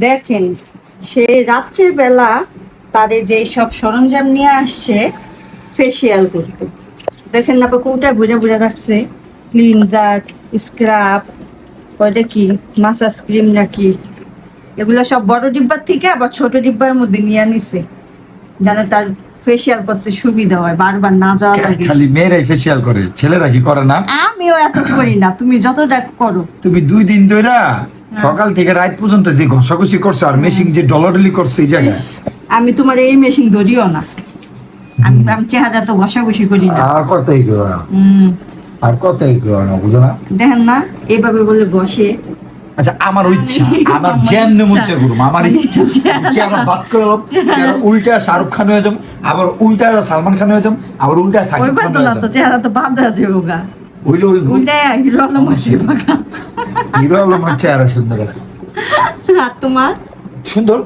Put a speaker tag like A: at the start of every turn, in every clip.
A: দেখেন সে রাত্রের বেলা তারে যে সব সরঞ্জাম নিয়ে আসছে ফেসিয়াল করতে। দেখেন না কোটা বুঝে বুঝে রাখছে, ক্লিনজার, স্ক্রাব, ওইটা কি মাসাজ ক্রিম নাকি, এগুলো সব বড় ডিব্বার থেকে আবার ছোট ডিব্বার মধ্যে নিয়ে নিছে, যেন তার ফেসিয়াল করতে সুবিধা হয়, বারবার না যাওয়া লাগে।
B: খালি মেয়েরাই ফেসিয়াল করে, ছেলেরা কি করে না?
A: আমিও এত করি না, তুমি যতটা করো।
B: তুমি 2 দিন ধরে সকাল থেকে রাত পর্যন্ত যে ঘষাঘষি করছো আর মেশিন যে ডলাডলি করছো এই জায়গায়,
A: আমি তোমার এই মেশিন ধরিও না, আমি চেহারা তো ঘষাঘষি করি না।
B: আর কতই করো না, আর কতই করো না, বুঝো না?
A: দেখেন না এইভাবে বলে ঘষে।
B: আচ্ছা আমার ইচ্ছা, আমার যেমন মুচ্ছে করুম, আমার ইচ্ছা চেহারা বাদ করে চেহারা উল্টা শাহরুখ খান হয়ে যাম, আবার উল্টা সালমান খান হয়ে যাম, আবার উল্টা সাকিব
A: ওইবার
B: খান
A: তো
B: হয়ে
A: না,
B: যাম।
A: তো চেহারা তো বাদ আছে ওগা,
B: হইলো
A: উল্টা হিরো আলম আছে বাগা।
B: হিরো আলমের চেহারা সুন্দর আছে।
A: আর তোমার
B: সুন্দর,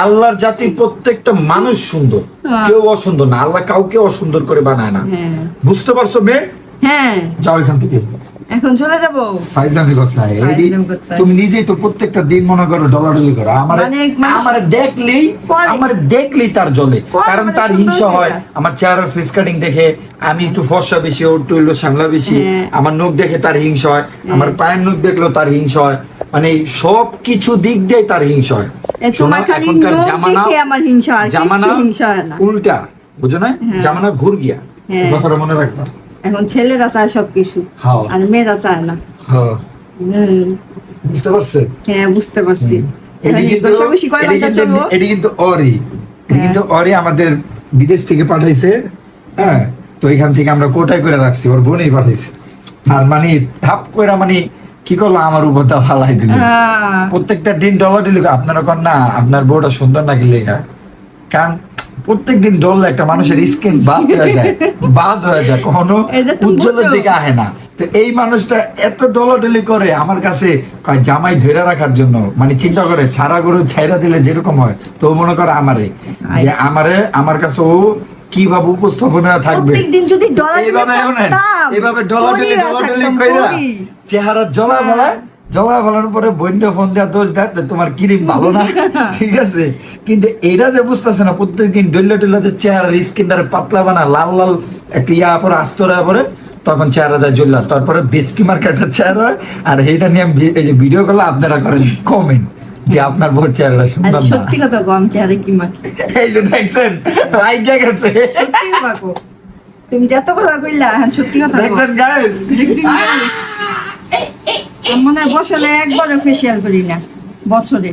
B: আল্লাহর জাতির প্রত্যেকটা মানুষ সুন্দর, কেউ অসুন্দর না, আল্লাহ কাউকে অসুন্দর করে বানায় না।
A: হ্যাঁ
B: বুঝতে পারছো মেয়ে?
A: হ্যাঁ,
B: যাও এখান থেকে,
A: এখন চলে যাবো।
B: ফাইজলামি করতে হয়।
A: ফাইজলামি করতে হয়।
B: তুমি নিজেই তো প্রত্যেকটা দিন মনে করো ডলাডলি করো, আমার দেখলেই তার জ্বলে, কারণ তার হিংসা হয় আমার চেহারার ফেস কাটিং দেখে, আমি একটু ফর্সা বেশি, ও একটু হইলো শ্যামলা বেশি, আমার নখ দেখে তার হিংসা হয়, আমার পায়ের নখ দেখলেও তার হিংসা হয়, মানে সব কিছু দিক দিয়ে তার হিংসা হয়।
A: তোমার খালি নখ দেখে আমার হিংসা হয়,
B: জামানা
A: কিচ্ছু হিংসা হয় না।
B: উল্টা, বুঝো না? জামানা ঘুর গিয়া,
A: হ্যাঁ।
B: কথাটা মনে রাখবা।
A: এখন ছেলেরা চায় সবকিছু,
B: হ্যাঁ।
A: আর মেয়েরা চায় না।
B: হ্যাঁ, বুঝতে পারছে?
A: হ্যাঁ বুঝতে পারছি।
B: এটি কিন্তু অরি আমাদের বিদেশ থেকে পাঠাইছে। হ্যাঁ, তো এখান থেকে আমরা কোটায় করে রাখছি, ওর বোনই পাঠাইছে। আর মানে ধাপ করে মানে কি করলো, আমার উপর তা ফালাই দিল। প্রত্যেকটা দিন ডলার দিল, আপনারা কন না আপনার বউটা সুন্দর নাকি লেখা, কারণ প্রত্যেক দিন ডললে একটা মানুষের স্কিন বাদ হয়ে যায়, কখনো উজ্জ্বলের দিকে আহে না। তো এই মানুষটা এত ডলাডলি করে আমার কাছে জামাই ধরে রাখার জন্য, মানে চিন্তা করে ছাড়া গরু ছাইরা দিলে যেরকম হয়, তো মনে করে যে আমার কাছে ও কিভাবে উপস্থাপনা থাকবে, এইভাবে ডলাডলি কইরা চেহারা জলা ফেলার পরে বন্যা ফোন দেওয়া দোষ দেয় তোমার ক্রিম ভালো না, ঠিক আছে, কিন্তু এটা যে বুঝতেছে না প্রত্যেকদিন ডল্লা যে চেহারার স্কিনটারে পাতলা বানা লাল লাল একটা পরে আস্তরা পরে, তখন চেহারা যায় জ্বললা, তারপরে বেসকি মার্কেটের চেহারা হয়। আর এইটা নিয়ে এই যে ভিডিও করলে আপনারা করেন কমেন্ট যে আপনার বোর চেহারাটা সুন্দর না।
A: সত্যি কথা কম চেহারা কি মাকে,
B: এই যে দেখছেন লাইক গেছে,
A: তুমি যত কথা কইলা সত্যি কথা
B: দেখছেন গাইস।
A: মনে হয় বছরে একবারও ফেসিয়াল করি না, বছরে।